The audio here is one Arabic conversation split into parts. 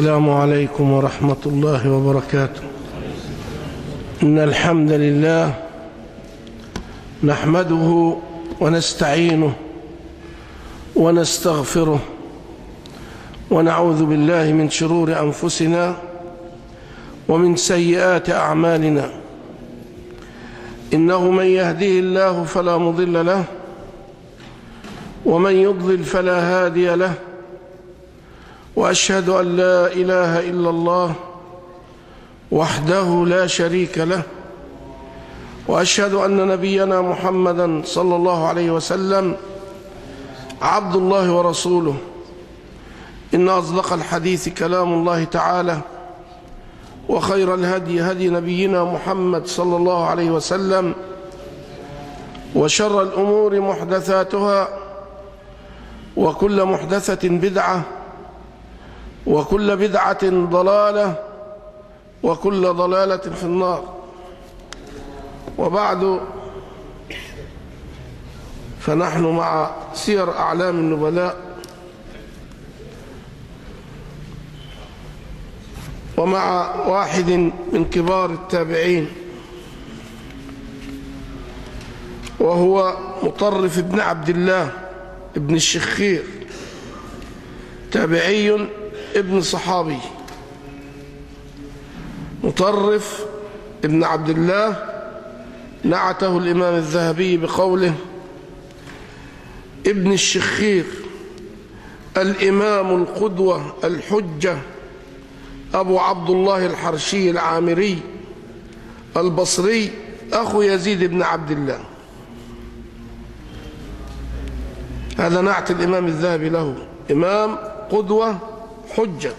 السلام عليكم ورحمة الله وبركاته. إن الحمد لله نحمده ونستعينه ونستغفره ونعوذ بالله من شرور أنفسنا ومن سيئات أعمالنا. إنه من يهده الله فلا مضل له ومن يضلل فلا هادي له، وأشهد أن لا إله إلا الله وحده لا شريك له، وأشهد أن نبينا محمدًا صلى الله عليه وسلم عبد الله ورسوله. إن أصدق الحديث كلام الله تعالى، وخير الهدي هدي نبينا محمد صلى الله عليه وسلم، وشر الأمور محدثاتها، وكل محدثة بدعة، وكل بدعة ضلالة، وكل ضلالة في النار. وبعد، فنحن مع سير أعلام النبلاء، ومع واحد من كبار التابعين، وهو مطرف بن عبد الله ابن الشخير، تابعي ابن صحابي. مطرف ابن عبد الله نعته الإمام الذهبي بقوله: ابن الشخير الإمام القدوة الحجة أبو عبد الله الحرشي العامري البصري أخو يزيد بن عبد الله. هذا نعت الإمام الذهبي له: إمام قدوة حجة.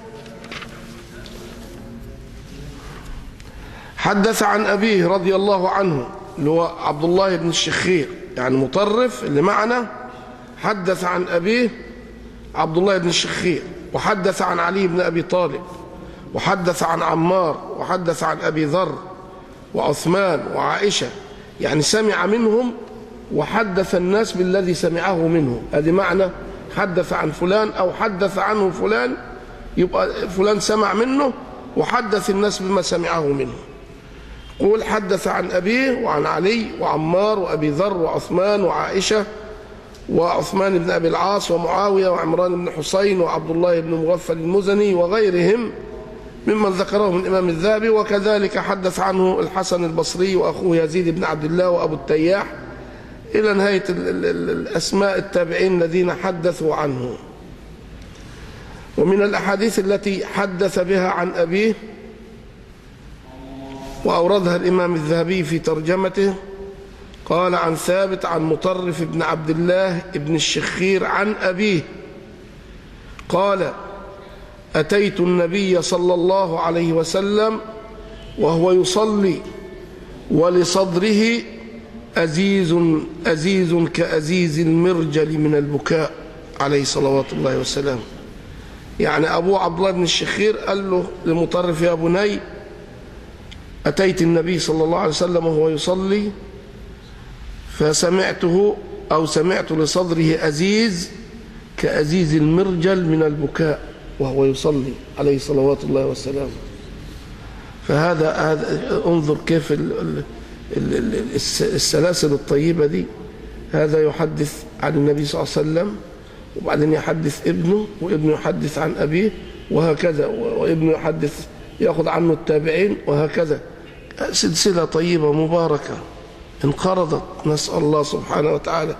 حدث عن أبيه رضي الله عنه، اللي هو عبد الله بن الشخير، يعني مطرف اللي معنا حدث عن أبيه عبد الله بن الشخير، وحدث عن علي بن أبي طالب، وحدث عن عمار، وحدث عن أبي ذر وعثمان وعائشة، يعني سمع منهم وحدث الناس بالذي سمعه منهم. هذه معنى حدث عن فلان أو حدث عنه فلان، يبقى فلان سمع منه وحدث الناس بما سمعه منه. قول: حدث عن أبيه وعن علي وعمار وأبي ذر وعثمان وعائشة وعثمان بن أبي العاص ومعاوية وعمران بن حسين وعبد الله بن مغفل المزني وغيرهم ممن ذكره من الإمام الذهبي. وكذلك حدث عنه الحسن البصري وأخوه يزيد بن عبد الله وأبو التياح، إلى نهاية الأسماء التابعين الذين حدثوا عنه. ومن الأحاديث التي حدث بها عن أبيه وأوردها الإمام الذهبي في ترجمته، قال عن ثابت عن مطرف بن عبد الله بن الشخير عن أبيه قال: أتيت النبي صلى الله عليه وسلم وهو يصلي ولصدره أزيز كأزيز المرجل من البكاء، عليه صلوات الله وسلامه. يعني أبو عبد الله بن الشخير قال له لمطرف: يا بني، أتيت النبي صلى الله عليه وسلم وهو يصلي، فسمعته أو سمعت لصدره أزيز كأزيز المرجل من البكاء وهو يصلي، عليه صلوات الله وسلامه. فهذا انظر كيف السلاسل الطيبة دي. هذا يحدث عن النبي صلى الله عليه وسلم، وبعدين يحدث ابنه، وابنه يحدث عن أبيه، وهكذا، وابنه يحدث يأخذ عنه التابعين، وهكذا. سلسلة طيبة مباركة انقرضت، نسأل الله سبحانه وتعالى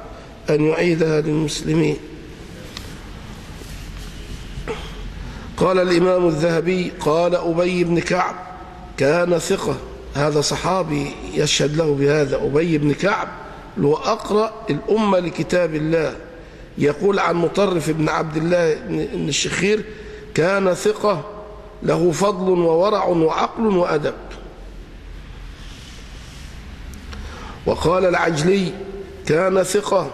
أن يعيدها للمسلمين. قال الإمام الذهبي: قال أبي بن كعب كان ثقة. هذا صحابي يشهد له بهذا، أبي بن كعب، اللي هو أقرأ الأمة لكتاب الله، يقول عن مطرف بن عبد الله بن الشخير: كان ثقة له فضل وورع وعقل وأدب. وقال العجلي: كان ثقة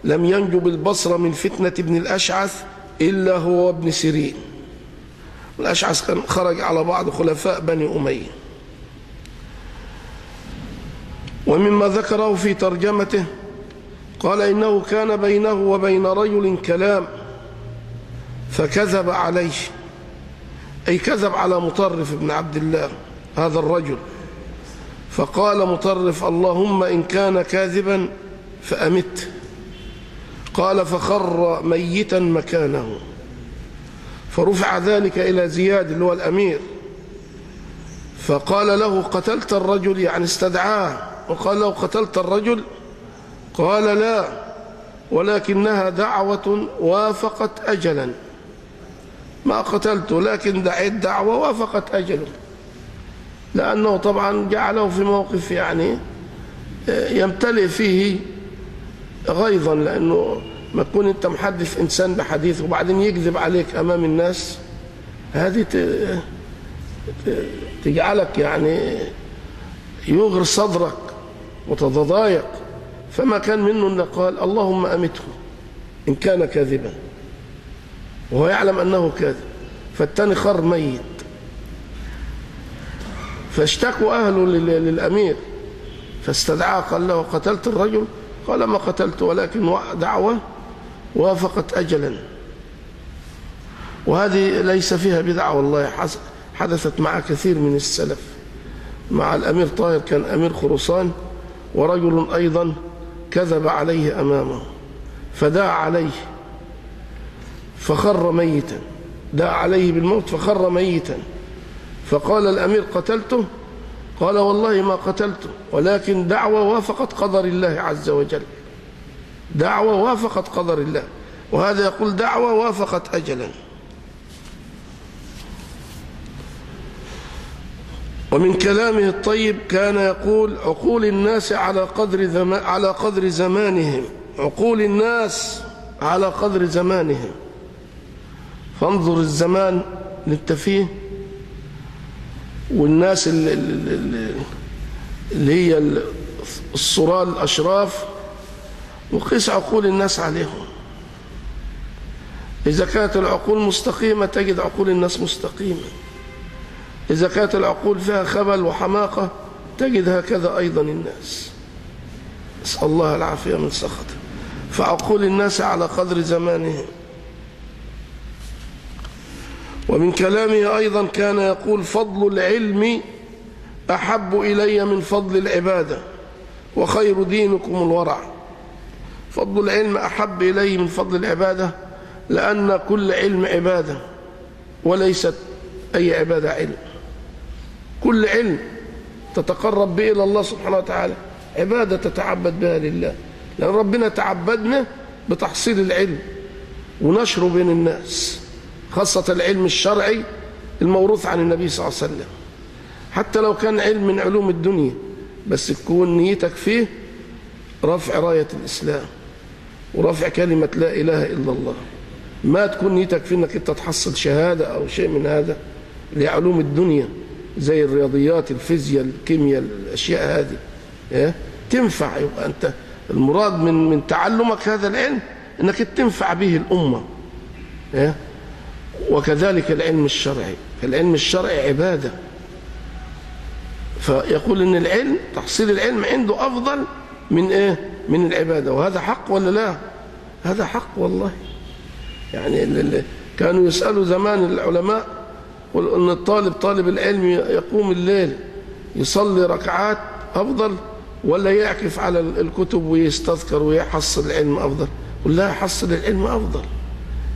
لم ينجو بالبصرة من فتنة ابن الأشعث إلا هو وابن سيرين. الأشعث كان خرج على بعض خلفاء بني أمية. ومما ذكره في ترجمته قال: إنه كان بينه وبين رجل كلام فكذب عليه، أي كذب على مطرف بن عبد الله هذا الرجل. فقال مطرف: اللهم إن كان كاذبا فأمته. قال: فخر ميتا مكانه. فرفع ذلك إلى زياد اللي هو الأمير، فقال له: قتلت الرجل؟ يعني استدعاه وقال له: قتلت الرجل؟ قال: لا، ولكنها دعوة وافقت أجلا. ما قتلته، لكن دعيت دعوة وافقت أجله، لأنه طبعا جعله في موقف يعني يمتلئ فيه غيظا، لأنه ما تكون أنت محدث إنسان بحديث وبعدين يكذب عليك أمام الناس، هذه تجعلك يعني يغر صدرك وتتضايق. فما كان منه أن قال: اللهم أمته إن كان كاذبا، وهو يعلم أنه كاذب. فالتاني خر ميت، فاشتكوا أهله للأمير، فاستدعاه قال له: قتلت الرجل؟ قال: ما قتلته، ولكن دعوة وافقت أجلا. وهذه ليس فيها بدعة والله، حدثت مع كثير من السلف. مع الأمير طاهر كان أمير خراسان، ورجل أيضا كذب عليه أمامه فدعا عليه فخر ميتا، دعا عليه بالموت فخر ميتا. فقال الأمير: قتلته؟ قال: والله ما قتلته، ولكن دعوة وافقت قدر الله عز وجل، دعوة وافقت قدر الله. وهذا يقول دعوة وافقت أجلا. ومن كلامه الطيب كان يقول: عقول الناس على قدر زمانهم، عقول الناس على قدر زمانهم. فانظر الزمان اللي انت فيه والناس اللي هي الصراء الأشراف، وقيس عقول الناس عليهم. إذا كانت العقول مستقيمة تجد عقول الناس مستقيمة، إذا كانت العقول فيها خبل وحماقة تجد هكذا أيضا الناس. نسأل الله العافية من سخطه. فعقول الناس على قدر زمانهم. ومن كلامه أيضا كان يقول: فضل العلم أحب إلي من فضل العبادة، وخير دينكم الورع. فضل العلم أحب إلي من فضل العبادة، لأن كل علم عبادة، وليست أي عبادة علم. كل علم تتقرب به إلى الله سبحانه وتعالى عبادة تتعبد بها لله، لأن ربنا تعبدنا بتحصيل العلم ونشره بين الناس، خاصة العلم الشرعي الموروث عن النبي صلى الله عليه وسلم. حتى لو كان علم من علوم الدنيا، بس تكون نيتك فيه رفع راية الإسلام ورفع كلمة لا إله إلا الله. ما تكون نيتك فيه أنك أنت تحصل شهادة أو شيء من هذا لعلوم الدنيا زي الرياضيات، الفيزياء، الكيمياء، الأشياء هذه تنفع. يبقى أنت المراد من تعلمك هذا العلم أنك تنفع به الأمة. وكذلك العلم الشرعي، العلم الشرعي عبادة. فيقول إن العلم، تحصيل العلم عنده أفضل من إيه؟ من العبادة. وهذا حق ولا لا؟ هذا حق والله. يعني كانوا يسألوا زمان العلماء أن طالب العلم يقوم الليل يصلي ركعات أفضل ولا يعكف على الكتب ويستذكر ويحصل العلم أفضل؟ قل لا، يحصل العلم أفضل.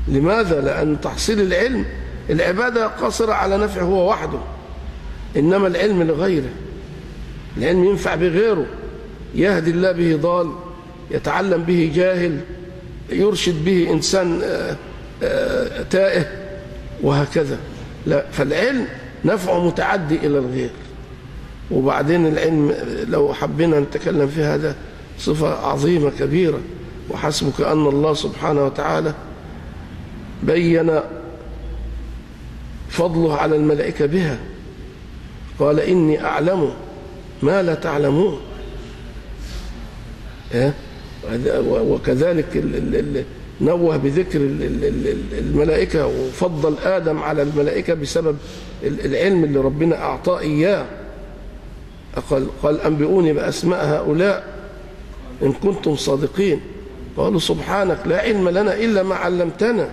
لماذا؟ لأن تحصيل العلم العبادة قاصرة على نفعه هو وحده، إنما العلم لغيره. العلم ينفع بغيره، يهدي الله به ضال، يتعلم به جاهل، يرشد به إنسان تائه، وهكذا. لا، فالعلم نفعه متعدي إلى الغير. وبعدين العلم لو حبينا نتكلم في هذا صفة عظيمة كبيرة. وحسبك أن الله سبحانه وتعالى بين فضله على الملائكة بها، قال: إني أعلم ما لا تعلمون. وكذلك نوه بذكر الملائكة، وفضل آدم على الملائكة بسبب العلم اللي ربنا أعطاه إياه. قال: أنبئوني بأسماء هؤلاء إن كنتم صادقين. قالوا: سبحانك لا علم لنا إلا ما علمتنا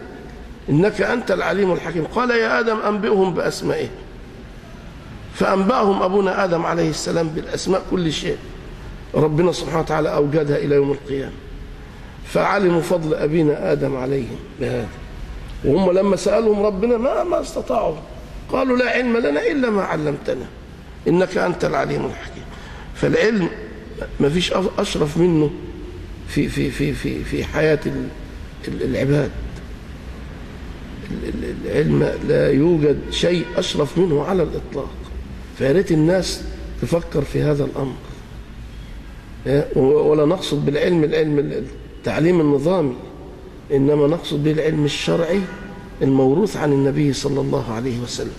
إنك أنت العليم الحكيم. قال يا آدم أنبئهم بأسمائهم، فأنبأهم أبونا آدم عليه السلام بالأسماء كل شيء ربنا سبحانه وتعالى أوجدها إلى يوم القيامة، فعلموا فضل أبينا آدم عليهم بهذا. وهم لما سألهم ربنا ما استطاعوا، قالوا لا علم لنا إلا ما علمتنا إنك أنت العليم الحكيم. فالعلم ما فيش أشرف منه في حياة العباد. العلم لا يوجد شيء أشرف منه على الإطلاق، فياريت الناس تفكر في هذا الأمر. ولا نقصد بالعلم التعليم النظامي، إنما نقصد به العلم الشرعي الموروث عن النبي صلى الله عليه وسلم،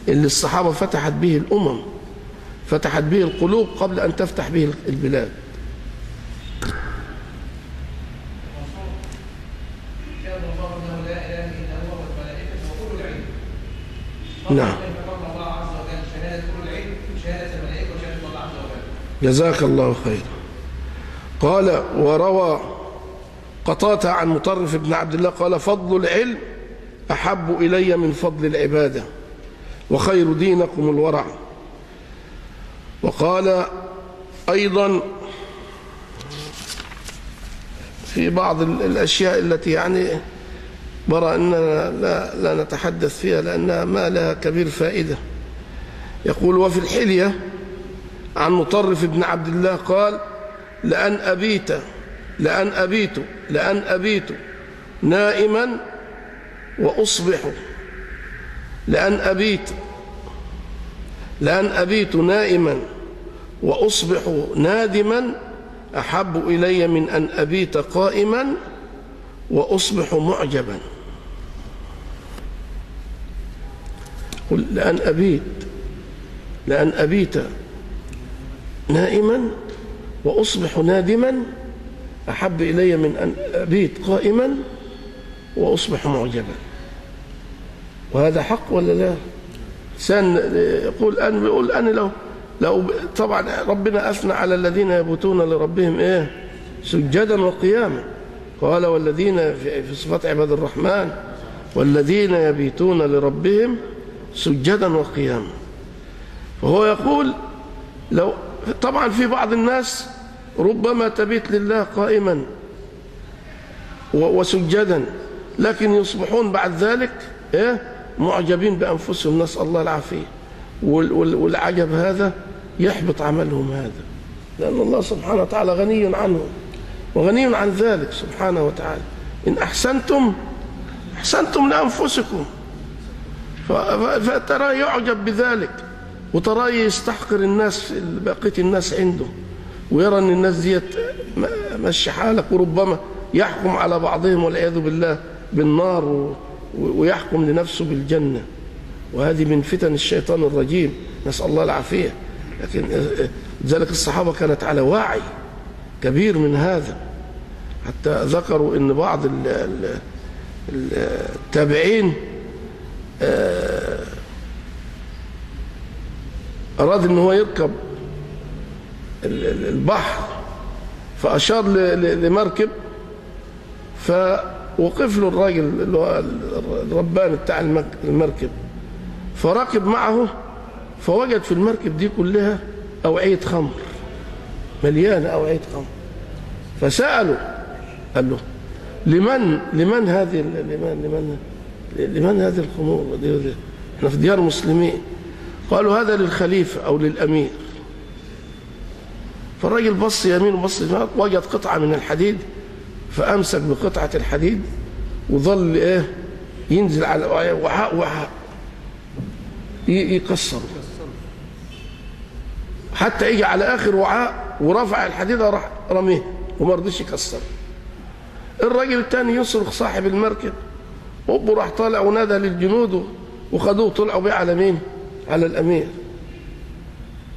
اللي الصحابة فتحت به الأمم، فتحت به القلوب قبل أن تفتح به البلاد. نعم. جزاك الله خير. قال وروى قتادة عن مطرف بن عبد الله قال فضل العلم أحب إلي من فضل العبادة، وخير دينكم الورع. وقال أيضا في بعض الأشياء التي يعني برى أننا لا نتحدث فيها لأنها ما لها كبير فائدة. يقول وفي الحلية عن مطرف بن عبد الله قال لأن أبيت نائما وأصبح لأن أبيت نائما وأصبح نادما أحب إلي من أن أبيت قائما وأصبح معجبا. قل لأن أبيت نائما وأصبح نادما أحب إلي من أن أبيت قائما وأصبح معجبا. وهذا حق ولا لا؟ إنسان يقول أنا لو طبعا ربنا أثنى على الذين يبيتون لربهم سجدا وقياما. قال والذين في صفات عباد الرحمن والذين يبيتون لربهم سجدا وقياما. فهو يقول لو طبعا في بعض الناس ربما تبيت لله قائما وسجدا، لكن يصبحون بعد ذلك معجبين بأنفسهم، نسأل الله العافية. والعجب هذا يحبط عملهم هذا، لأن الله سبحانه وتعالى غني عنهم وغني عن ذلك سبحانه وتعالى. إن أحسنتم لأنفسكم، فترى يعجب بذلك، وترى يستحقر الناس بقية الناس عنده، ويرى أن الناس ديت ماشي حالك، وربما يحكم على بعضهم والعياذ بالله بالنار ويحكم لنفسه بالجنة. وهذه من فتن الشيطان الرجيم، نسأل الله العافية. لكن ذلك الصحابة كانت على وعي كبير من هذا، حتى ذكروا أن بعض التابعين أراد أن هو يركب البحر، فأشار لمركب، فوقف له الراجل اللي هو الربان بتاع المركب، فركب معه، فوجد في المركب دي كلها أوعية خمر، مليانة أوعية خمر. فسأله قال له لمن هذه الخمور؟ احنا في ديار مسلمين. قالوا هذا للخليفة أو للأمير. فالراجل بص يمين وبص شمال، وجد قطعة من الحديد، فأمسك بقطعة الحديد وظل ينزل على وعاء يكسره حتى يجي على آخر وعاء، ورفع الحديد وراح رميه وما رضيش يكسره. الراجل الثاني يصرخ صاحب المركب، وابو راح طالع ونادى للجنود وخدوه طلعوا بيه على مين؟ على الأمير.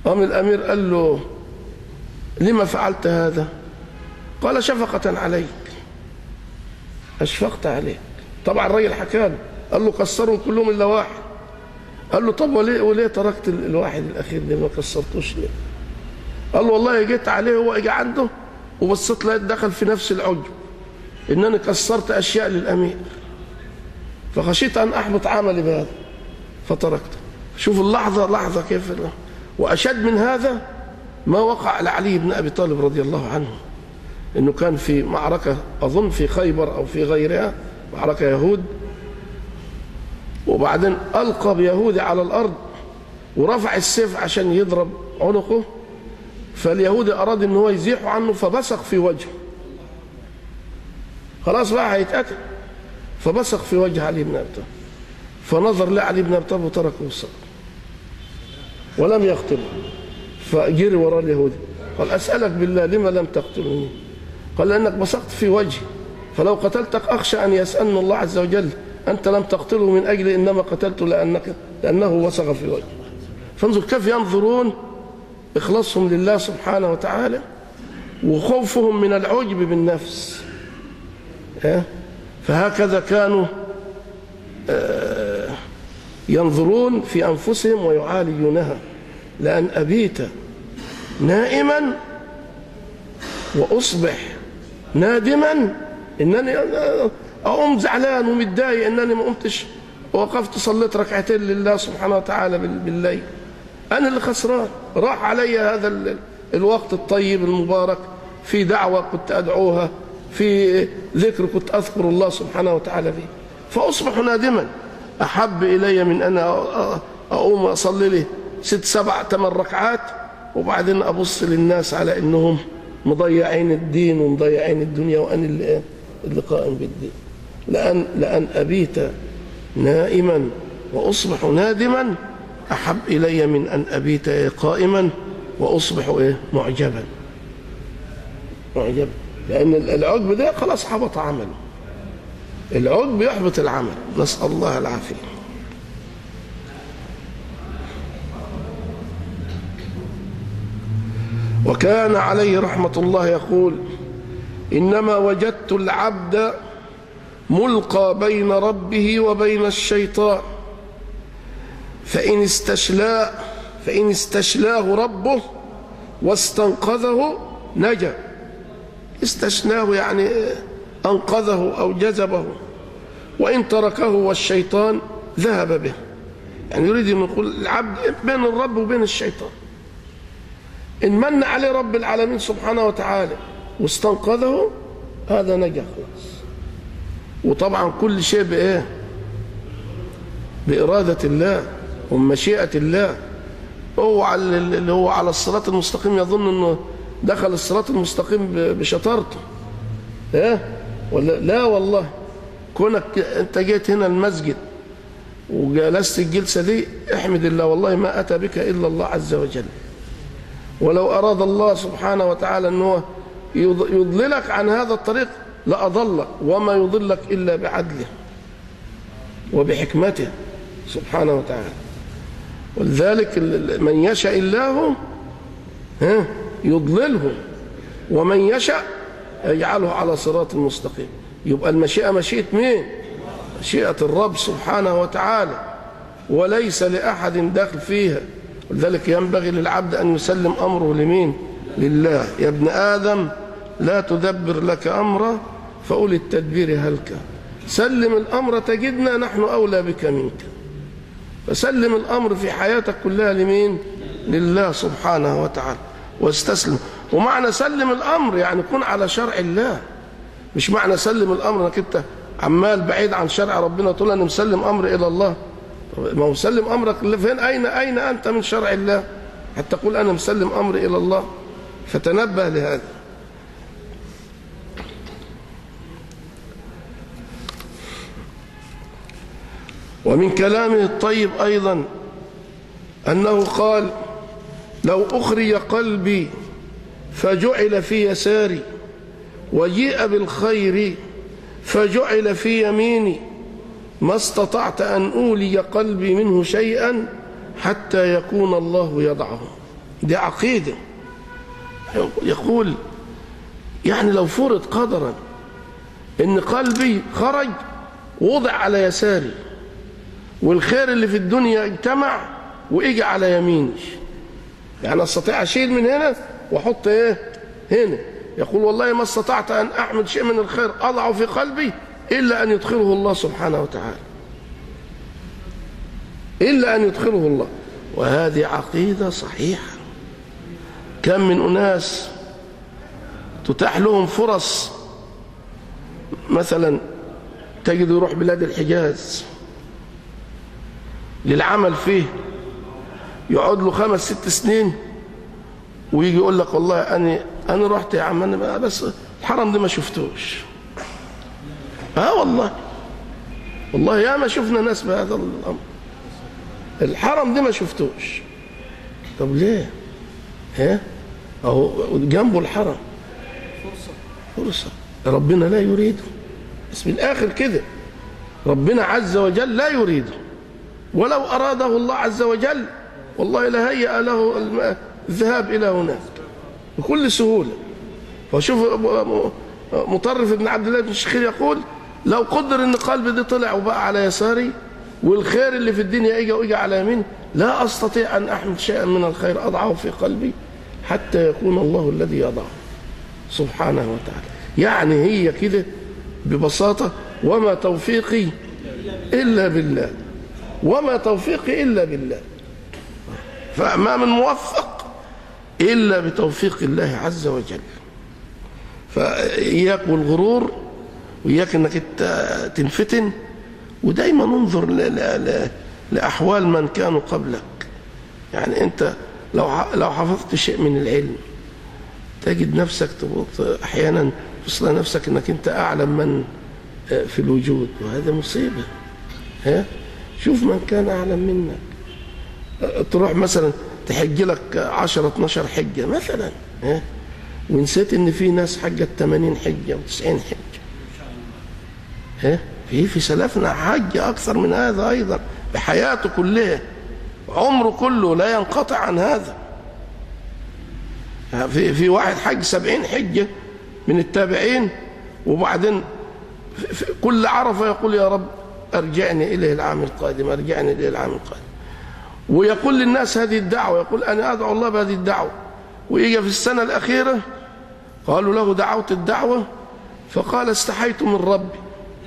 قام الأمير قال له لما فعلت هذا؟ قال شفقة عليك، أشفقت عليك. طبعا الراجل حكى له، قال له كسرهم كلهم إلا واحد. قال له طب وليه تركت الواحد الأخير ده ما كسرتوش ليه؟ قال له والله جيت عليه هو اجى عنده وبصيت لقيت دخل في نفس العجب إن أنا كسرت أشياء للأمير، فخشيت أن أحبط عملي بهذا فتركته. شوف اللحظة لحظة كيف. وأشد من هذا ما وقع على علي بن أبي طالب رضي الله عنه، إنه كان في معركة أظن في خيبر أو في غيرها، معركة يهود، وبعدين ألقى بيهودي على الأرض ورفع السيف عشان يضرب عنقه، فاليهودي أراد إن هو يزيحه عنه فبصق في وجهه، خلاص بقى هيتقتل، فبصق في وجه علي بن أبي طالب، فنظر لعلي بن أبي طالب وتركه الصبر ولم يقتله. فجري وراء اليهودي قال أسألك بالله لما لم تقتلني؟ قال لأنك بصقت في وجهي، فلو قتلتك أخشى أن يسألني الله عز وجل أنت لم تقتله من أجل إنما قتلته لأنه بصق في وجهي. فانظر كيف ينظرون إخلاصهم لله سبحانه وتعالى وخوفهم من العجب بالنفس. فهكذا كانوا ينظرون في أنفسهم ويعالجونها. لأن أبيت نائما وأصبح نادما، إنني أقوم زعلان ومتضايق إنني ما قمتش ووقفت صليت ركعتين لله سبحانه وتعالى بالليل، أنا اللي خسران، راح علي هذا الوقت الطيب المبارك في دعوة كنت أدعوها، في ذكر كنت أذكر الله سبحانه وتعالى فيه، فأصبح نادما. أحب إلي من أن أقوم أصلي لي 6 7 8 ركعات وبعدين أبص للناس على إنهم مضيعين الدين ومضيعين الدنيا وأنا اللي قائم بالدين. لأن أبيت نائما وأصبح نادما أحب إلي من أن أبيت قائما وأصبح معجبا. لأن العجب ده خلاص حبط عمله، العجب يحبط العمل، نسأل الله العافية. وكان عليه رحمة الله يقول إنما وجدت العبد ملقى بين ربه وبين الشيطان فإن استشلاه ربه واستنقذه نجا. استشلاه يعني أنقذه أو جذبه، وإن تركه والشيطان ذهب به. يعني يريد أن يقول العبد بين الرب وبين الشيطان، إن من عليه رب العالمين سبحانه وتعالى واستنقذه هذا نجا خلاص. وطبعا كل شيء بإيه؟ بإرادة الله ومشيئة الله. هو اللي هو على الصراط المستقيم يظن أنه دخل الصراط المستقيم بشطارته، ولا لا والله. كونك أنت جيت هنا المسجد وجلست الجلسة دي احمد الله، والله ما أتى بك إلا الله عز وجل. ولو أراد الله سبحانه وتعالى أنه يضللك عن هذا الطريق لأضلك، وما يضلك إلا بعدله وبحكمته سبحانه وتعالى. ولذلك من يشاء الله يضلله ومن يشاء يجعله على صراط المستقيم. يبقى المشيئة مشيئة مين؟ مشيئة الرب سبحانه وتعالى، وليس لأحد داخل فيها. ولذلك ينبغي للعبد أن يسلم أمره لمين؟ لله. يا ابن آدم لا تدبر لك أمره فأولي التدبير هلك. سلم الأمر تجدنا نحن أولى بك منك. فسلم الأمر في حياتك كلها لمين؟ لله سبحانه وتعالى واستسلم. ومعنى سلم الأمر يعني كن على شرع الله، مش معنى سلم الأمر أنك أنت عمال بعيد عن شرع ربنا تقول أنا مسلم أمر إلى الله. ما هو مسلم أمرك فين؟ أين أنت من شرع الله حتى تقول أنا مسلم أمر إلى الله؟ فتنبه لهذا. ومن كلامه الطيب أيضا أنه قال لو أخرج قلبي فجعل في يساري وجيء بالخير فجعل في يميني ما استطعت أن أولي قلبي منه شيئا حتى يكون الله يضعه. دي عقيدة. يقول يعني لو فرض قدرا إن قلبي خرج ووضع على يساري والخير اللي في الدنيا اجتمع وإجي على يميني، يعني أستطيع أشيل من هنا وأحط هنا. يقول والله ما استطعت أن أحمل شيء من الخير أضعه في قلبي إلا أن يدخله الله سبحانه وتعالى. إلا أن يدخله الله. وهذه عقيدة صحيحة. كم من أناس تتاح لهم فرص، مثلا تجد يروح بلاد الحجاز للعمل فيه، يقعد له 5-6 سنين ويجي يقول لك والله أنا رحت يا عم، أنا بس الحرم ده ما شفتوش. والله يا ما شفنا ناس بهذا الأمر، الحرم ده ما شفتوش. طب ليه؟ أهو جنبه الحرم، فرصة ربنا لا يريده. بس من الآخر كده ربنا عز وجل لا يريده، ولو أراده الله عز وجل والله لهيأ له الذهاب إلى هناك بكل سهولة. فشوف مطرف بن عبد الله بن الشخير يقول: لو قدر ان قلبي دي طلع وبقى على يساري، والخير اللي في الدنيا اجى على يمين، لا استطيع ان احمل شيئا من الخير اضعه في قلبي حتى يكون الله الذي يضعه سبحانه وتعالى. يعني هي كده ببساطة: وما توفيقي إلا بالله، وما توفيقي إلا بالله. فما من موفق إلا بتوفيق الله عز وجل. فإياك والغرور، وإياك أنك تنفتن، ودايما انظر لأحوال من كانوا قبلك. يعني أنت لو حفظت شيء من العلم تجد نفسك أحيانا تصل نفسك أنك أنت أعلم من في الوجود، وهذا مصيبة. شوف من كان أعلم منك، تروح مثلا تحج لك 10-12 حجة مثلا، ونسيت ان في ناس حجت 80 حجة و90 حجة. في سلفنا حج اكثر من هذا ايضا بحياته كلها، عمره كله لا ينقطع عن هذا. في واحد حج 70 حجة من التابعين، وبعدين في كل عرفة يقول: يا رب ارجعني اليه العام القادم، ارجعني اليه العام القادم. ويقول للناس هذه الدعوة، يقول: أنا أدعو الله بهذه الدعوة. وإجا في السنة الأخيرة قالوا له: دعوت الدعوة، فقال: استحيت من ربي،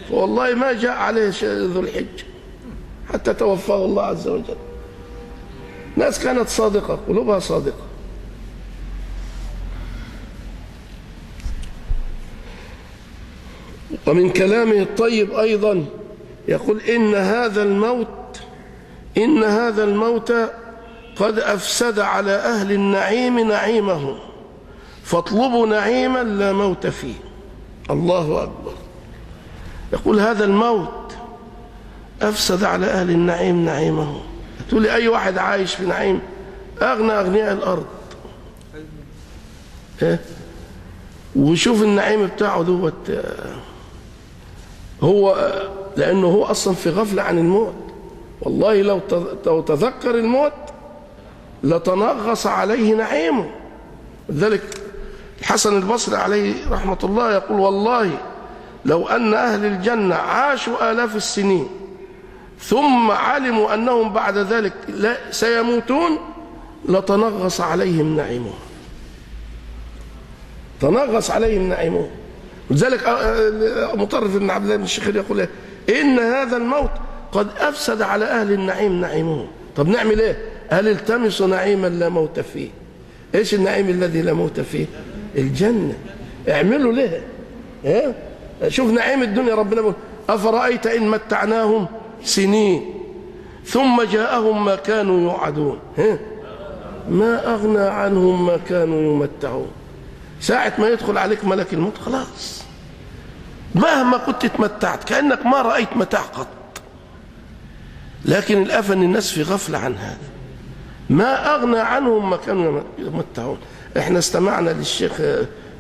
فوالله ما جاء عليه ذو الحجة حتى توفاه الله عز وجل. ناس كانت صادقة، قلوبها صادقة. ومن كلامه الطيب أيضا يقول: إن هذا الموت قد أفسد على أهل النعيم نعيمهم، فاطلبوا نعيما لا موت فيه. الله أكبر. يقول: هذا الموت أفسد على أهل النعيم نعيمهم. تقول لي أي واحد عايش في نعيم؟ أغنى أغنياء الأرض. وشوف النعيم بتاعه دوت، هو لأنه هو أصلا في غفلة عن الموت. والله لو تذكر الموت لتنغص عليه نعيمه. لذلك الحسن البصري عليه رحمة الله يقول: والله لو أن أهل الجنة عاشوا آلاف السنين ثم علموا أنهم بعد ذلك سيموتون لتنغص عليهم نعيمه، تنغص عليهم نعيمه. ولذلك مطرف بن عبد الله بن الشخير يقول: إن هذا الموت قد أفسد على أهل النعيم نعيمهم. طب نعمل إيه؟ هل التمسوا نعيما لا موت فيه. إيش النعيم الذي لا موت فيه؟ الجنة. اعملوا له. شوف نعيم الدنيا، ربنا بيقول: أفرأيت إن متعناهم سنين ثم جاءهم ما كانوا يوعدون ما أغنى عنهم ما كانوا يمتعون. ساعة ما يدخل عليك ملك الموت خلاص، مهما كنت تمتعت كأنك ما رأيت متاع قط. لكن الأفن الناس في غفلة عن هذا، ما أغنى عنهم ما كانوا يمتعون. احنا استمعنا للشيخ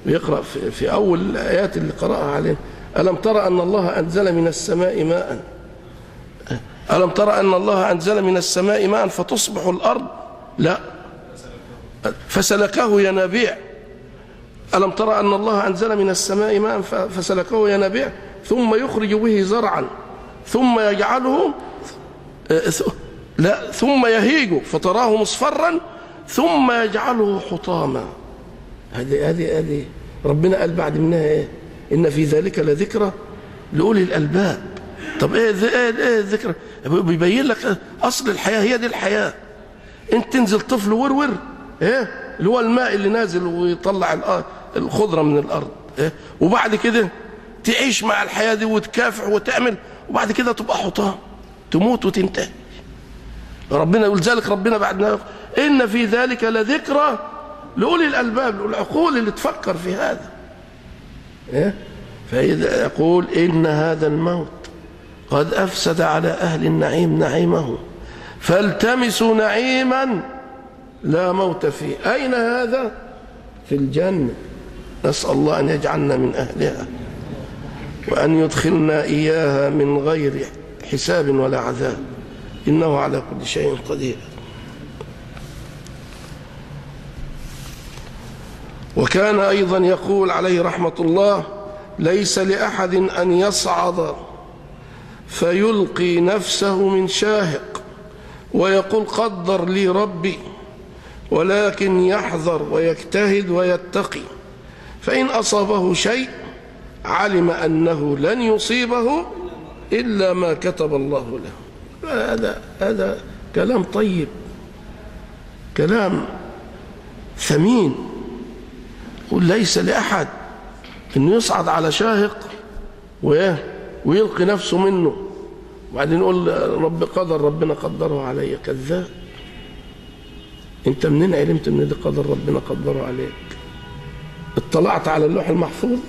بيقرأ في أول الآيات اللي قرأها علينا: ألم ترى أن الله أنزل من السماء ماء، ألم ترى أن الله أنزل من السماء ماء فتصبح الأرض لا فسلكه ينابيع. ألم ترى أن الله أنزل من السماء ماء فسلكه ينابيع ثم يخرج به زرعا ثم يجعله ثم يهيج فتراه مصفرا ثم يجعله حطاما. هذه ربنا قال بعد منها إيه؟ إن في ذلك لذكرى لأولي الألباب. طب ايه الذكر؟ بيبين لك اصل الحياه، هي دي الحياه. انت تنزل طفل ورور، ايه اللي هو الماء اللي نازل ويطلع الخضره من الارض، ايه، وبعد كده تعيش مع الحياه دي وتكافح وتعمل، وبعد كده تبقى حطام، تموت وتنتهي. ربنا يقول ذلك، ربنا بعدنا ان في ذلك لذكرى لاولي الالباب، العقول اللي تفكر في هذا، ايه. فإذا يقول إن هذا الموت قد أفسد على أهل النعيم نعيمه فالتمسوا نعيما لا موت فيه. أين هذا؟ في الجنة. نسأل الله أن يجعلنا من أهلها وأن يدخلنا إياها من غير حساب ولا عذاب، إنه على كل شيء قدير. وكان أيضا يقول عليه رحمة الله: ليس لأحد أن يصعد فيلقي نفسه من شاهق ويقول قدر لي ربي، ولكن يحذر ويجتهد ويتقي، فإن أصابه شيء علم أنه لن يصيبه إلا ما كتب الله له. هذا كلام طيب، كلام ثمين. قل ليس لأحد إنه يصعد على شاهق ويلقي نفسه منه، وبعدين يقول رب قدر، ربنا قدره علي. كذاب. انت منين علمت ان ده قدر ربنا قدره عليك؟ اطلعت على اللوح المحفوظ؟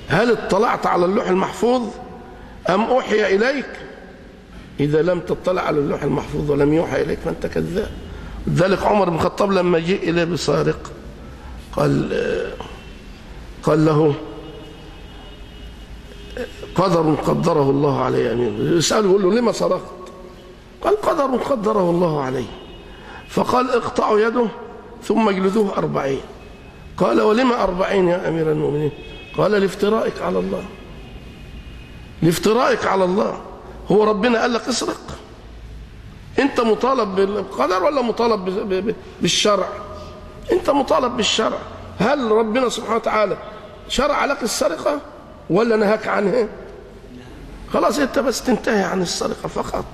هل اطلعت على اللوح المحفوظ ام اوحي اليك؟ اذا لم تطلع على اللوح المحفوظ ولم يوحى اليك فانت كذاب. لذلك عمر بن الخطاب لما جاء اليه بسارق قال له قدر قدره الله عليه أمين. يسأله يقول له لما سرقت؟ قال قدر قدره الله عليه. فقال اقطعوا يده ثم اجلدوه 40. قال ولما 40 يا أمير المؤمنين؟ قال لافترائك على الله، لافترائك على الله. هو ربنا قال لك اسرق؟ انت مطالب بالقدر ولا مطالب بالشرع؟ انت مطالب بالشرع. هل ربنا سبحانه وتعالى شرع لك السرقة ولا نهاك عنها؟ خلاص انت بس تنتهي عن السرقة فقط،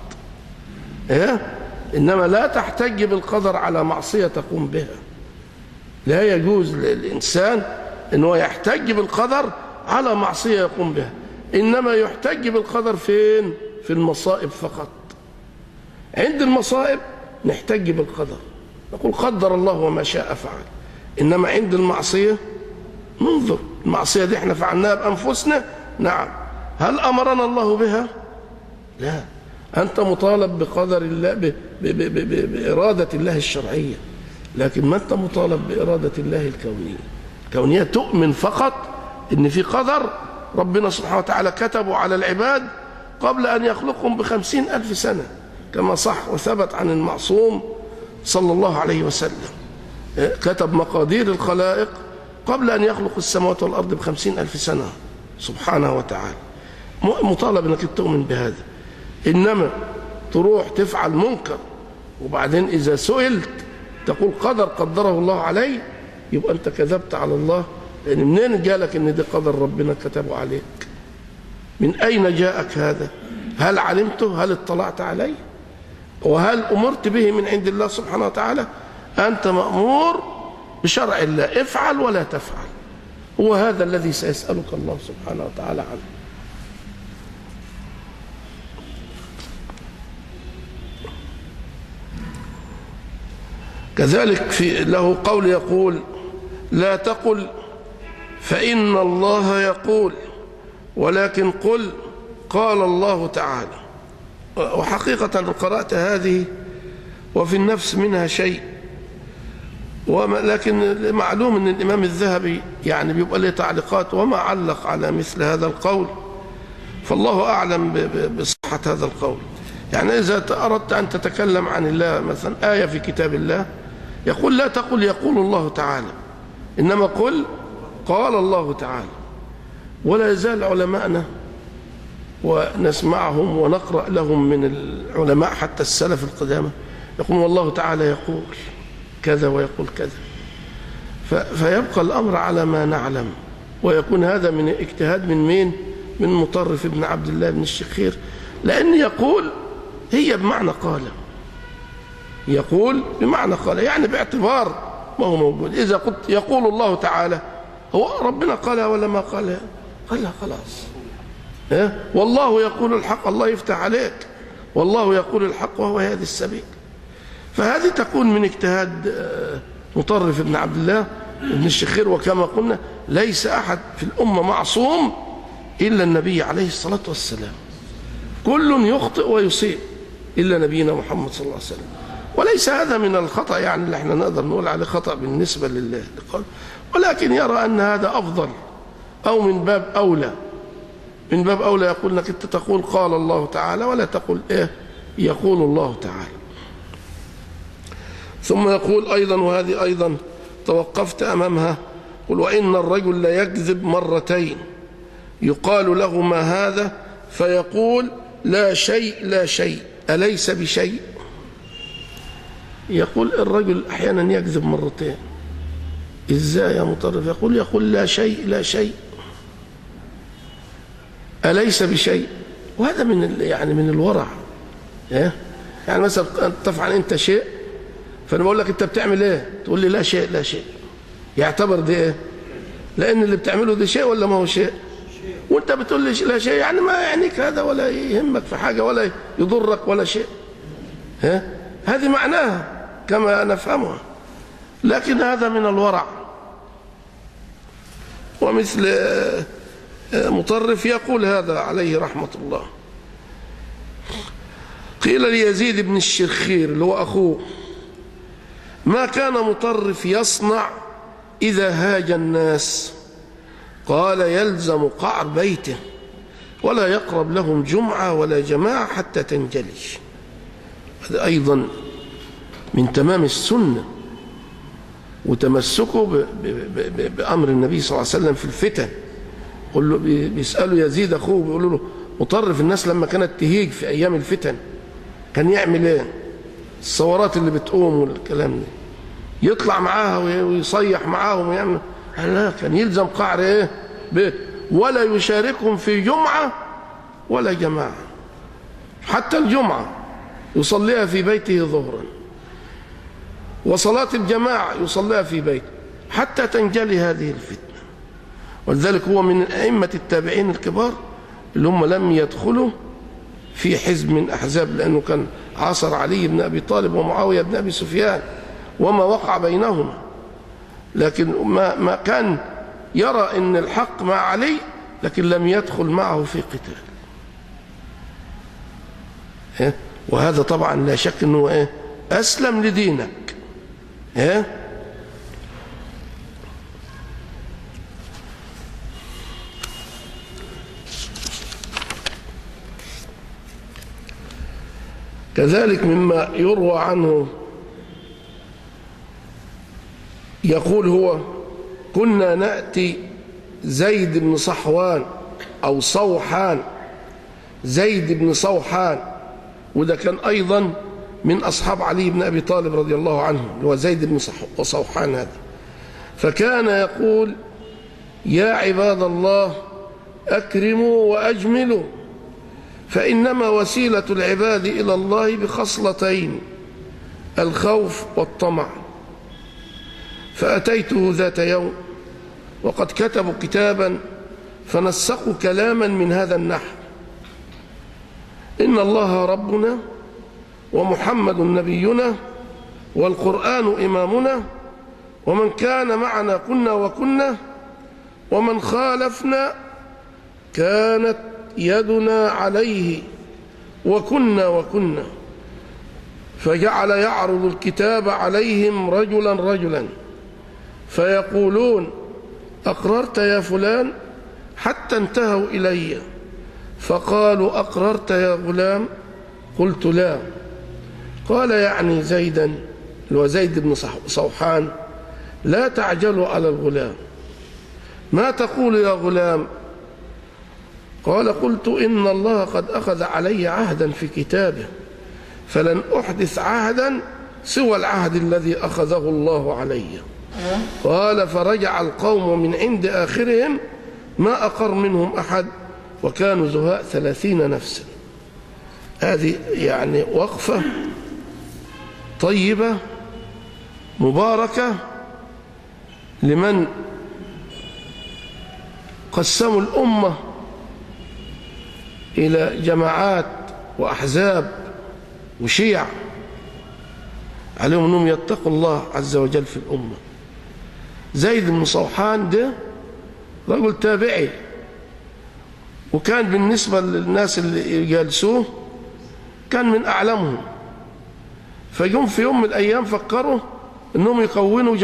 ايه؟ انما لا تحتج بالقدر على معصية تقوم بها. لا يجوز للإنسان انه يحتج بالقدر على معصية يقوم بها، انما يحتج بالقدر فين؟ في المصائب فقط. عند المصائب نحتج بالقدر، نقول قدر الله وما شاء فعل. انما عند المعصية ننظر، المعصية دي احنا فعلناها بأنفسنا؟ نعم. هل أمرنا الله بها؟ لا. أنت مطالب بقدر الله، بإرادة الله الشرعية، لكن ما أنت مطالب بإرادة الله الكونية. الكونية تؤمن فقط إن في قدر ربنا سبحانه وتعالى كتبه على العباد قبل أن يخلقهم ب50,000 سنة، كما صح وثبت عن المعصوم صلى الله عليه وسلم. كتب مقادير الخلائق قبل أن يخلق السماوات والأرض ب50,000 سنة سبحانه وتعالى. مطالب أنك تؤمن بهذا. إنما تروح تفعل منكر وبعدين إذا سئلت تقول قدر قدره الله علي، يبقى أنت كذبت على الله. لأن منين جالك أن ده قدر ربنا كتبه عليك؟ من أين جاءك هذا؟ هل علمته؟ هل اطلعت عليه؟ وهل أمرت به من عند الله سبحانه وتعالى؟ أنت مأمور بشرع الله، افعل ولا تفعل. هو هذا الذي سيسألك الله سبحانه وتعالى عنه. كذلك له قول يقول لا تقل فإن الله يقول، ولكن قل قال الله تعالى. وحقيقة قرأت هذه وفي النفس منها شيء، لكن معلوم أن الإمام الذهبي يعني بيبقى له تعليقات وما علق على مثل هذا القول، فالله أعلم بصحة هذا القول. يعني إذا أردت أن تتكلم عن الله مثلا آية في كتاب الله، يقول لا تقل يقول الله تعالى، إنما قل قال الله تعالى. ولا يزال علماءنا ونسمعهم ونقرأ لهم من العلماء حتى السلف القدامى يقول والله تعالى يقول كذا ويقول كذا، فيبقى الأمر على ما نعلم، ويكون هذا من اجتهاد من مين؟ من مطرف بن عبد الله بن الشخير، لأن يقول هي بمعنى قال، يقول بمعنى قال، يعني باعتبار ما هو موجود. إذا قلت يقول الله تعالى، هو ربنا قالها ولا ما قالها؟ قالها خلاص. والله يقول الحق، الله يفتح عليك، والله يقول الحق وهو يهدي السبيل. فهذه تكون من اجتهاد مطرف بن عبد الله بن الشخير. وكما قلنا ليس أحد في الأمة معصوم إلا النبي عليه الصلاة والسلام، كل يخطئ ويصيب إلا نبينا محمد صلى الله عليه وسلم. وليس هذا من الخطأ يعني اللي احنا نقدر نقول عليه خطأ بالنسبة لله، ولكن يرى أن هذا أفضل، أو من باب أولى، من باب أولى يقول لك أنت تقول قال الله تعالى ولا تقول يقول الله تعالى. ثم يقول أيضا، وهذه أيضا توقفت أمامها، قل وإن الرجل ليكذب مرتين يقال له ما هذا فيقول لا شيء لا شيء أليس بشيء. يقول الرجل أحيانا يكذب مرتين، إزاي يا مطرف؟ يقول لا شيء لا شيء أليس بشيء. وهذا من الورع. يعني مثلا تفعل أنت شيء، فأنا بقول لك أنت بتعمل إيه؟ تقول لي لا شيء لا شيء، يعتبر ده إيه؟ لأن اللي بتعمله ده شيء ولا ما هو شيء؟ وأنت بتقول لي لا شيء، يعني ما يعنيك هذا ولا يهمك في حاجة ولا يضرك ولا شيء. هذه معناها كما نفهمها، لكن هذا من الورع. ومثل مطرف يقول هذا عليه رحمة الله. قيل ليزيد بن الشخير اللي هو أخوه ما كان مطرف يصنع إذا هاج الناس؟ قال يلزم قعر بيته ولا يقرب لهم جمعة ولا جماعة حتى تنجلي. هذا أيضا من تمام السنة وتمسكه بأمر النبي صلى الله عليه وسلم في الفتن. بيسألوا يزيد أخوه بيقولوا له مطرف الناس لما كانت تهيج في أيام الفتن كان يعمل ايه؟ الثورات اللي بتقوم والكلام ده يطلع معاها ويصيح معاهم ويعمل. لا، كان يلزم قعر بيت ولا يشاركهم في جمعة ولا جماعة، حتى الجمعة يصليها في بيته ظهرا، وصلاة الجماعة يصليها في بيته حتى تنجلي هذه الفتنة. ولذلك هو من أئمة التابعين الكبار اللي هم لم يدخلوا في حزب من أحزاب، لأنه كان عاصر علي بن أبي طالب ومعاوية بن أبي سفيان وما وقع بينهما، لكن ما كان يرى أن الحق مع علي، لكن لم يدخل معه في قتال. وهذا طبعا لا شك أنه أسلم لدينك. كذلك مما يروى عنه يقول هو كنا نأتي زيد بن صحوان أو صوحان، زيد بن صوحان، وده كان أيضا من أصحاب علي بن أبي طالب رضي الله عنه، هو زيد بن صوحان هذا. فكان يقول يا عباد الله أكرموا وأجملوا، فإنما وسيلة العباد إلى الله بخصلتين، الخوف والطمع. فأتيته ذات يوم وقد كتبوا كتابا فنسقوا كلاما من هذا النحو: إن الله ربنا ومحمد نبينا والقرآن إمامنا، ومن كان معنا كنا وكنا، ومن خالفنا كانت يدنا عليه وكنا وكنا. فجعل يعرض الكتاب عليهم رجلا رجلا فيقولون أقررت يا فلان؟ حتى انتهوا إلي فقالوا أقررت يا غلام؟ قلت لا. قال يعني زيدا وزيد بن صوحان لا تعجلوا على الغلام، ما تقول يا غلام؟ قال قلت إن الله قد أخذ علي عهدا في كتابه فلن أحدث عهدا سوى العهد الذي أخذه الله علي. قال فرجع القوم من عند آخرهم ما أقر منهم أحد وكانوا زهاء 30 نفسا. هذه يعني وقفة طيبة مباركة لمن قسموا الأمة إلى جماعات وأحزاب وشيع، عليهم أنهم يتقوا الله عز وجل في الأمة. زيد بن صوحان ده رجل تابعي، وكان بالنسبة للناس اللي جالسوه كان من أعلمهم، فجم في يوم من الأيام فكروا أنهم يكونوا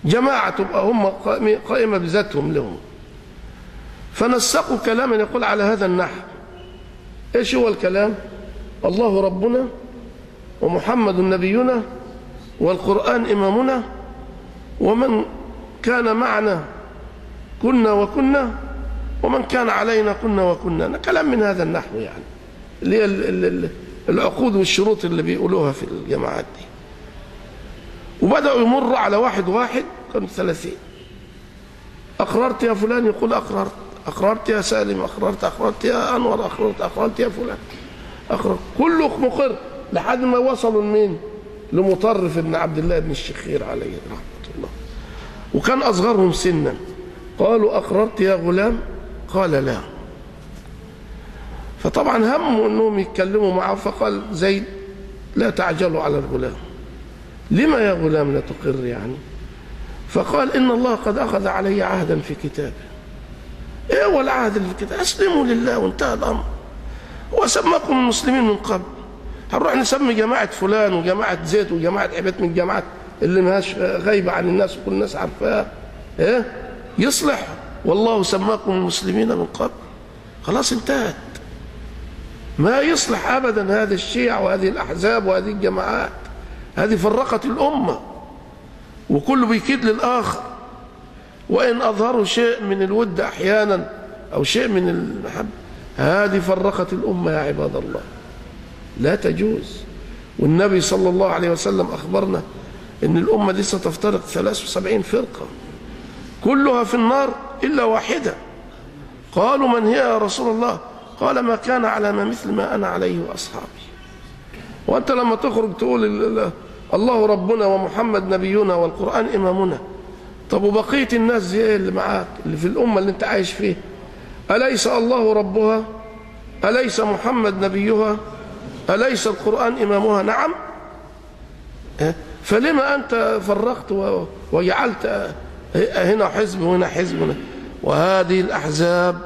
جماعة تبقى هم قائمة بذاتهم لهم، فنسقوا كلاما يقول على هذا النحو. إيش هو الكلام؟ الله ربنا ومحمد نبينا والقرآن إمامنا ومن كان معنا كنا وكنا ومن كان علينا كنا وكنا. كلام من هذا النحو، يعني اللي هي العقود والشروط اللي بيقولوها في الجماعات دي. وبدأوا يمروا على واحد واحد، كانوا 30. أقررت يا فلان؟ يقول أقررت. أقررت يا سالم؟ أقررت يا أنور؟ أقررت يا فلان؟ أقررت. كله مقر لحد ما وصلوا لمين؟ لمطرف بن عبد الله بن الشخير عليه رحمة الله، وكان أصغرهم سنا. قالوا أقررت يا غلام؟ قال لا. فطبعا هموا أنهم يتكلموا معه، فقال زيد لا تعجلوا على الغلام. لما يا غلام لا تقر يعني؟ فقال إن الله قد أخذ علي عهدا في كتابه. إيه هو العهد اللي في كتابه؟ أسلموا لله وانتهى الأمر، وسماكم المسلمين من قبل. هنروح نسمي جماعة فلان وجماعة زيد وجماعة عباد من الجماعات اللي ماهاش غايبة عن الناس وكل الناس عارفاها، إيه يصلح؟ والله سماكم المسلمين من قبل. خلاص انتهت. ما يصلح أبدا هذا الشيع وهذه الأحزاب وهذه الجماعات، هذه فرقت الأمة وكله بيكيد للآخر، وإن أظهروا شيء من الود أحيانا أو شيء من المحبة، هذه فرقت الأمة يا عباد الله، لا تجوز. والنبي صلى الله عليه وسلم أخبرنا إن الأمة دي ستفترق 73 فرقة كلها في النار إلا واحدة. قالوا من هي يا رسول الله؟ قال ما كان على ما مثل ما أنا عليه وأصحابي. وأنت لما تخرج تقول الله ربنا ومحمد نبينا والقرآن إمامنا، طب وبقية الناس دي إيه اللي معاك اللي في الأمة اللي أنت عايش فيها؟ أليس الله ربها؟ أليس محمد نبيها؟ أليس القرآن إمامها؟ نعم. فلما أنت فرقت وجعلت هنا حزب وهنا حزب؟ وهذه الأحزاب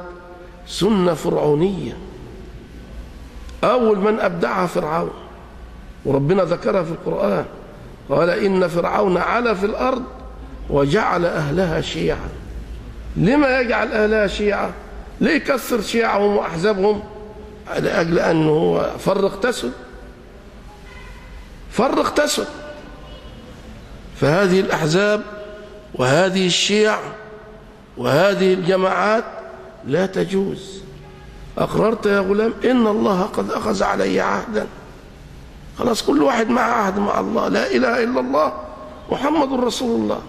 سنة فرعونية، أول من أبدعها فرعون، وربنا ذكرها في القرآن، قال إن فرعون علا في الأرض وجعل أهلها شيعا. لما يجعل أهلها شيعا؟ ليه يكسر شيعهم وأحزابهم؟ لأجل أنه فرق تسد. فهذه الأحزاب وهذه الشيع وهذه الجماعات لا تجوز. أقررت يا غلام؟ إن الله قد أخذ علي عهدا. خلاص كل واحد مع عهد مع الله، لا إله إلا الله محمد رسول الله.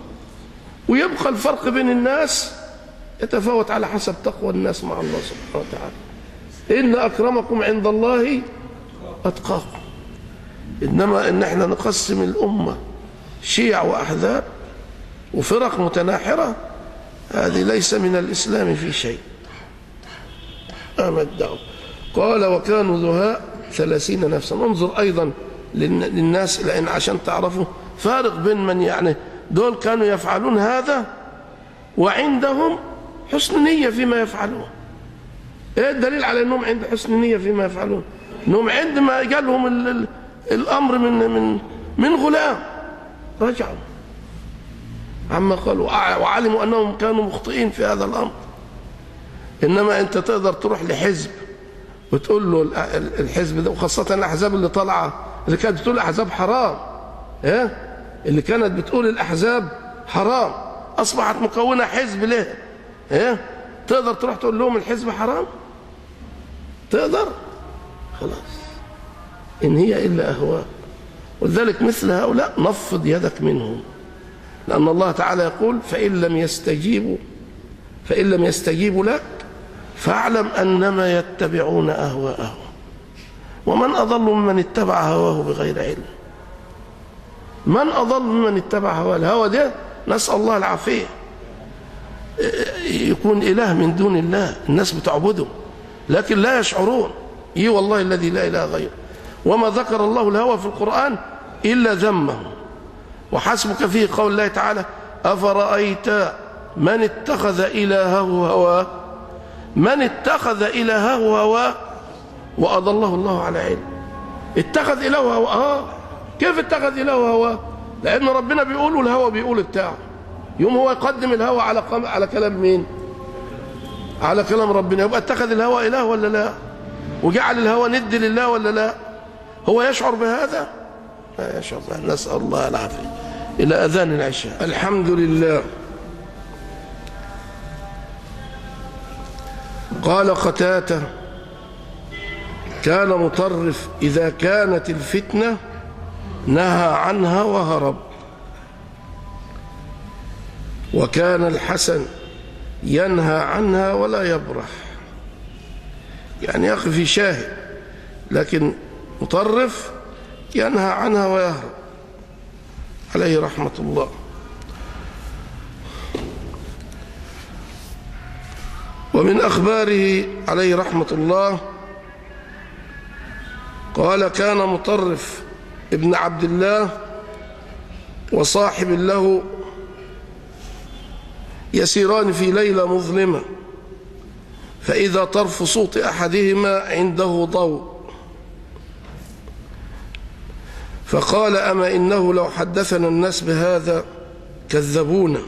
ويبقى الفرق بين الناس يتفاوت على حسب تقوى الناس مع الله سبحانه وتعالى. إن أكرمكم عند الله أتقاكم. إنما إن احنا نقسم الأمة شيع وأحزاب وفرق متناحرة، هذه ليس من الإسلام في شيء. أمدعوا. قال وكانوا زهاء 30 نفسا. انظر أيضا للناس، لأن عشان تعرفوا فارق بين من يعني دول كانوا يفعلون هذا وعندهم حسن نية فيما يفعلون. ايه الدليل على انهم عند حسن نية فيما يفعلون؟ انهم عندما جالهم الامر من غلام رجعوا عما قالوا وعلموا انهم كانوا مخطئين في هذا الامر. انما انت تقدر تروح لحزب وتقول له الحزب ده، وخاصة الاحزاب اللي طالعه اللي كانت بتقول الاحزاب حرام، ايه اللي كانت بتقول الاحزاب حرام اصبحت مكونه حزب له، ايه تقدر تروح تقول لهم الحزب حرام؟ تقدر؟ خلاص إن هي إلا أهواء. ولذلك مثل هؤلاء نفض يدك منهم، لأن الله تعالى يقول فإن لم يستجيبوا فإن لم يستجيبوا لك فاعلم أنما يتبعون أهواءهم ومن أضل ممن اتبع هواه بغير علم. من أضل ممن اتبع هواه؟ الهوى ده نسأل الله العافية، يكون إله من دون الله الناس بتعبده لكن لا يشعرون. والله الذي لا إله غيره. وما ذكر الله الهوى في القرآن إلا ذمه. وحسبك فيه قول الله تعالى أفرأيت من اتخذ إلهه هواه. من اتخذ إلهه هواه وأضله الله على علم. اتخذ إلهه هواه. كيف اتخذ إلهه هواه؟ لأن ربنا بيقول والهوى بيقول بتاعه. يوم هو يقدم الهوى على كلام مين؟ على كلام ربنا. يبقى اتخذ الهوى إله ولا لا؟ وجعل الهوى ند لله ولا لا؟ هو يشعر بهذا؟ لا يشعر بهذا. نسأل الله العافية. إلى أذان العشاء. الحمد لله. قال قتادة كان مطرف إذا كانت الفتنة نهى عنها وهرب، وكان الحسن ينهى عنها ولا يبرح. يعني يقف في شاهد، لكن مطرف ينهى عنها ويهرب عليه رحمة الله. ومن أخباره عليه رحمة الله قال كان مطرف ابن عبد الله وصاحب له يسيران في ليلة مظلمة، فإذا طرف صوت أحدهما عنده ضوء، فقال أما إنه لو حدثنا الناس بهذا كذبونا.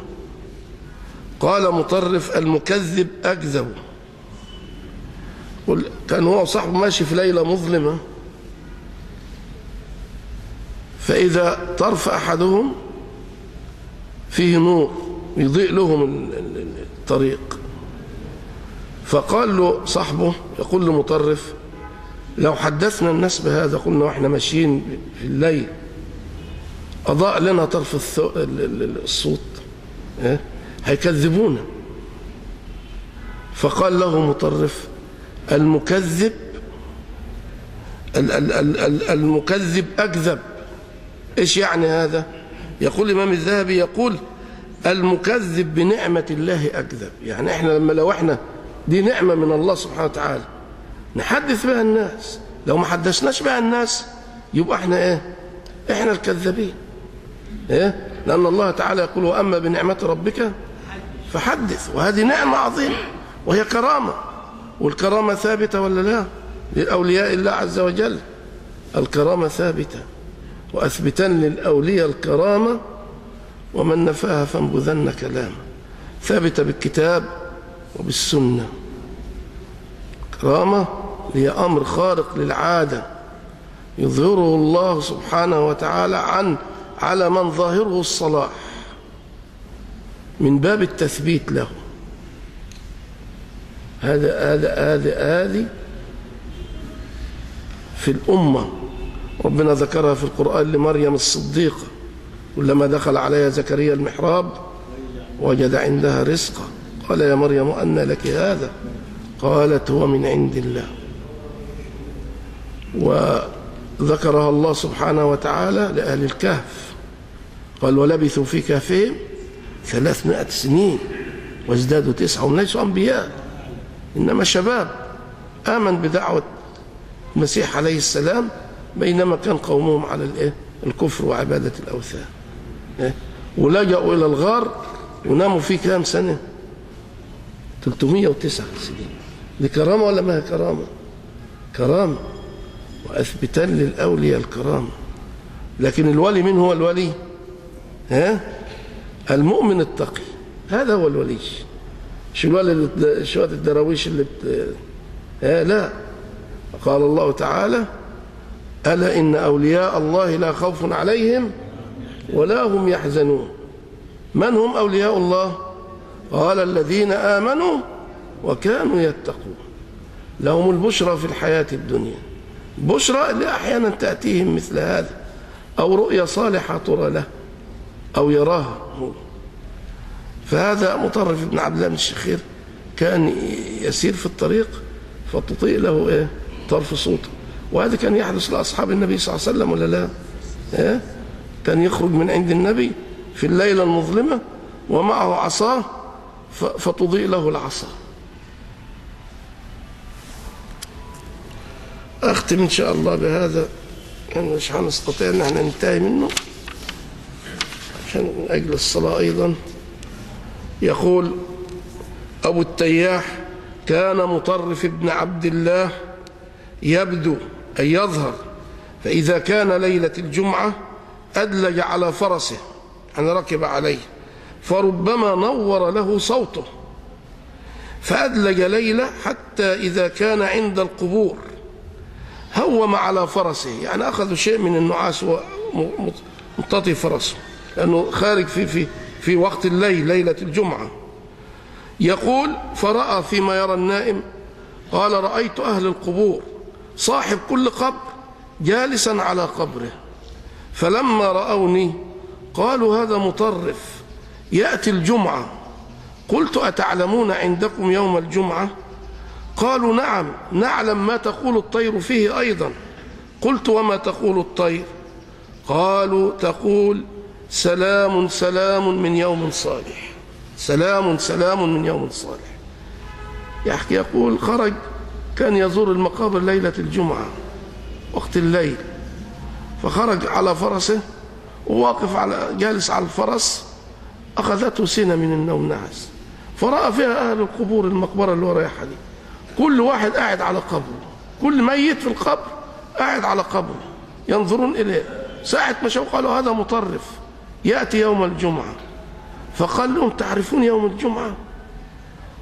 قال مطرف المكذب أكذب. كان هو صاحبه ماشي في ليلة مظلمة، فإذا طرف أحدهم فيه نور يضيء لهم الطريق، فقال له صاحبه يقول لمطرف لو حدثنا الناس بهذا قلنا وإحنا ماشيين في الليل أضاء لنا طرف الصوت هيكذبونا. فقال له مطرف المكذب المكذب أكذب. إيش يعني هذا؟ يقول الإمام الذهبي يقول المكذب بنعمة الله أكذب. يعني إحنا لو إحنا دي نعمة من الله سبحانه وتعالى نحدث بها الناس، لو ما حدثناش بها الناس يبقى إحنا إحنا الكذابين. لأن الله تعالى يقول وأما بنعمة ربك فحدث. وهذه نعمة عظيمة وهي كرامة، والكرامة ثابتة ولا لا؟ للأولياء الله عز وجل الكرامة ثابتة، وأثبتن للأولياء الكرامة ومن نفاها فانبذن كلامه. ثابتة بالكتاب وبالسنة. كرامة هي أمر خارق للعادة يظهره الله سبحانه وتعالى على من ظاهره الصلاح من باب التثبيت له. هذه في الأمة ربنا ذكرها في القرآن لمريم الصديقة كلما دخل عليها زكريا المحراب وجد عندها رزقا قال يا مريم أنى لك هذا قالت هو من عند الله. وذكرها الله سبحانه وتعالى لأهل الكهف قال ولبثوا في كهفهم 300 سنين وازدادوا 9 وهم ليسوا أنبياء إنما شباب آمن بدعوة المسيح عليه السلام بينما كان قومهم على الكفر وعبادة الأوثان. ولجأوا إلى الغار وناموا فيه كام سنة؟ 309 سنين. دي كرامة ولا ما هي كرامة؟ كرامة. وأثبتن للأولياء الكرامة. لكن الولي من هو الولي؟ المؤمن التقي هذا هو الولي. مش الولي شوية الدراويش اللي لا. قال الله تعالى ألا إن أولياء الله لا خوف عليهم ولا هم يحزنون. من هم أولياء الله؟ قال الذين آمنوا وكانوا يتقون لهم البشرى في الحياة الدنيا. بشرى اللي أحيانا تأتيهم مثل هذا أو رؤيا صالحة ترى له أو يراها فهذا مطرف بن عبد الله بن الشخير كان يسير في الطريق فتطيء له إيه؟ طرف صوته. وهذا كان يحدث لأصحاب النبي صلى الله عليه وسلم ولا لا؟ إيه؟ كان يخرج من عند النبي في الليلة المظلمة ومعه عصاه فتضيء له العصا. أختم إن شاء الله بهذا، يعني مش هنستطيع أن احنا ننتهي منه عشان من أجل الصلاة أيضا. يقول أبو التياح: كان مطرف بن عبد الله يبدو أي يظهر، فإذا كان ليلة الجمعة أدلج على فرسه، يعني ركب عليه، فربما نور له صوته، فأدلج ليلة حتى إذا كان عند القبور هوم على فرسه، يعني أخذ شيء من النعاس ومططي فرسه لأنه خارج في وقت الليل ليلة الجمعة. يقول: فرأى فيما يرى النائم، قال: رأيت أهل القبور صاحب كل قبر جالسا على قبره، فلما رأوني قالوا: هذا مطرف يأتي الجمعة. قلت: أتعلمون عندكم يوم الجمعة؟ قالوا: نعم، نعلم ما تقول الطير فيه أيضا. قلت: وما تقول الطير؟ قالوا: تقول: سلام سلام من يوم صالح، سلام سلام من يوم صالح. يحكي يقول: خرج كان يزور المقابر ليلة الجمعة وقت الليل، فخرج على فرسه وواقف جالس على الفرس، أخذته سنة من النوم نعس، فرأى فيها أهل القبور، المقبرة اللي هو رايحها دي، كل واحد قاعد على قبره، كل ميت في القبر قاعد على قبره ينظرون إليه. ساعة ما شافوا قالوا: هذا مطرف يأتي يوم الجمعة. فقال لهم: تعرفون يوم الجمعة؟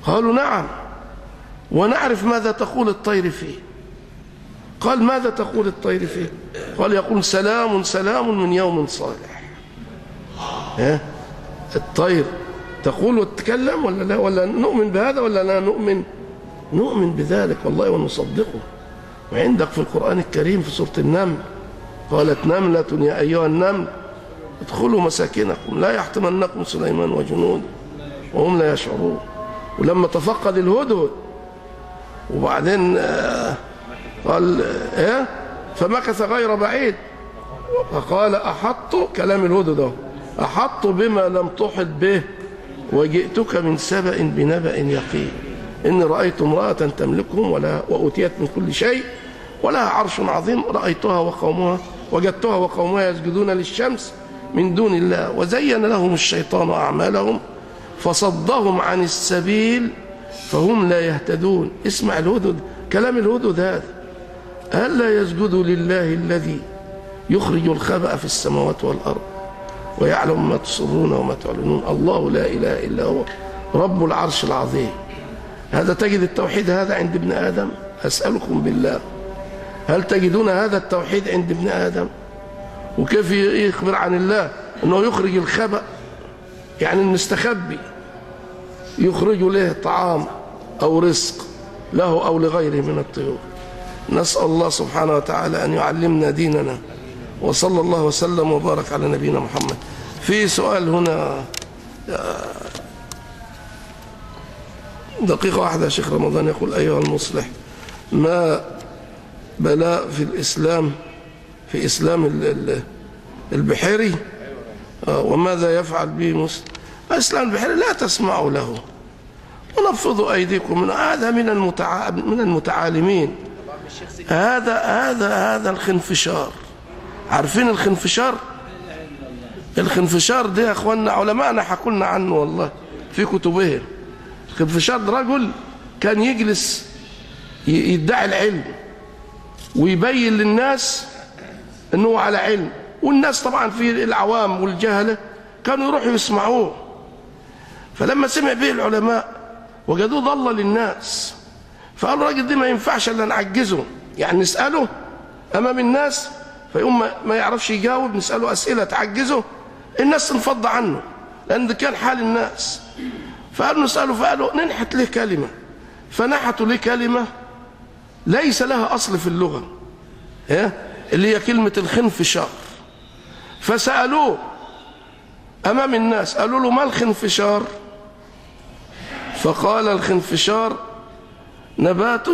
قالوا: نعم، ونعرف ماذا تقول الطير فيه. قال: ماذا تقول الطير فيه؟ قال: يقول: سلام سلام من يوم صالح. الطير تقول وتتكلم ولا لا؟ ولا نؤمن بهذا ولا لا نؤمن؟ نؤمن بذلك والله ونصدقه. وعندك في القرآن الكريم في سورة النمل: قالت نملة يا أيها النمل ادخلوا مساكنكم لا يحطمنكم سليمان وجنوده وهم لا يشعرون. ولما تفقد الهدهد وبعدين قال فمكث غير بعيد فقال: أحط، كلام الهدهد، أحط بما لم تحط به وجئتك من سبأ بنبأ يقين إني رأيت امرأة تملكهم وأوتيت من كل شيء ولها عرش عظيم وجدتها وقومها يسجدون للشمس من دون الله وزين لهم الشيطان أعمالهم فصدهم عن السبيل فهم لا يهتدون. اسمع الهدهد، كلام الهدهد هذا: ألا يسجدوا لله الذي يخرج الخبأ في السماوات والأرض ويعلم ما تسرون وما تعلنون، الله لا إله إلا هو رب العرش العظيم. هذا تجد التوحيد هذا عند ابن آدم؟ أسألكم بالله، هل تجدون هذا التوحيد عند ابن آدم؟ وكيف يخبر عن الله أنه يخرج الخبأ، يعني المستخبي يخرج له طعام أو رزق له أو لغيره من الطيور. نسأل الله سبحانه وتعالى أن يعلمنا ديننا، وصلى الله وسلم وبارك على نبينا محمد. في سؤال هنا، دقيقة واحدة. شيخ رمضان يقول: أيها المصلح، ما بلاء في الإسلام، في إسلام البحيري، وماذا يفعل به مسلم؟ إسلام البحيري لا تسمعوا له ونفضوا أيديكم منه، هذا من المتعالمين. هذا الخنفشار. عارفين الخنفشار؟ الخنفشار ده يا أخوانا علماءنا حكولنا عنه والله في كتبهم. الخنفشار ده رجل كان يجلس يدعي العلم ويبين للناس أنه على علم، والناس طبعا في العوام والجهلة كانوا يروحوا يسمعوه. فلما سمع به العلماء وجدوه ضل للناس، فقالوا: الراجل ده ما ينفعش الا نعجزه، يعني نسأله أمام الناس فيقوم ما يعرفش يجاوب، نسأله أسئلة تعجزه، الناس تنفض عنه، لأن ده كان حال الناس. فقالوا نسأله، فقالوا ننحت له كلمة، فنحتوا له كلمة ليس لها أصل في اللغة، اللي هي كلمة الخنفشار. فسألوه أمام الناس، قالوا له: ما الخنفشار؟ فقال الخنفشار نبات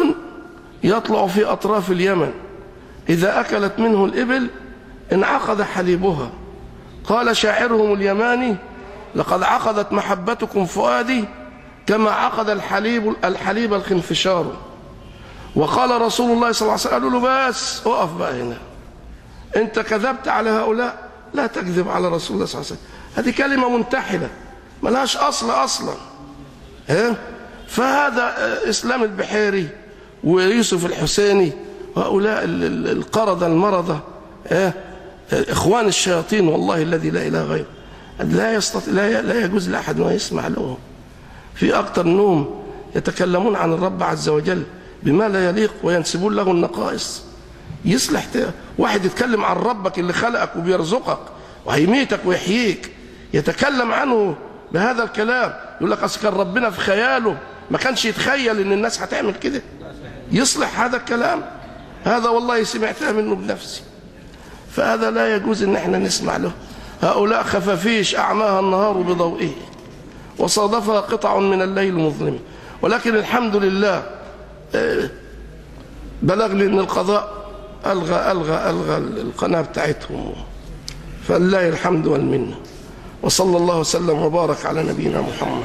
يطلع في أطراف اليمن إذا أكلت منه الإبل انعقد حليبها. قال شاعرهم اليماني لقد عقدت محبتكم فؤادي كما عقد الحليب الخنفشار. وقال رسول الله صلى الله عليه وسلم قالوا له بس اقف بقى هنا، انت كذبت على هؤلاء، لا تكذب على رسول الله صلى الله عليه وسلم، هذه كلمة منتحلة ملهاش أصل أصلا. فهذا إسلام البحيري ويوسف الحسيني وهؤلاء القردة المرضى إخوان الشياطين والله الذي لا إله غيره، لا يجوز لأحد ما يسمع لهم. في أكتر منهم يتكلمون عن الرب عز وجل بما لا يليق وينسبون له النقائص. يصلح واحد يتكلم عن ربك اللي خلقك وبيرزقك وهيميتك ويحييك، يتكلم عنه بهذا الكلام، يقول لك أصل كان ربنا في خياله ما كانش يتخيل إن الناس هتعمل كده. يصلح هذا الكلام؟ هذا والله سمعتها منه بنفسي. فهذا لا يجوز إن احنا نسمع له. هؤلاء خفافيش أعماها النهار بضوئه وصادفها قطع من الليل مظلم. ولكن الحمد لله بلغني إن القضاء ألغى القناة بتاعتهم، فلله الحمد والمنة. وصلى الله وسلم وبارك على نبينا محمد.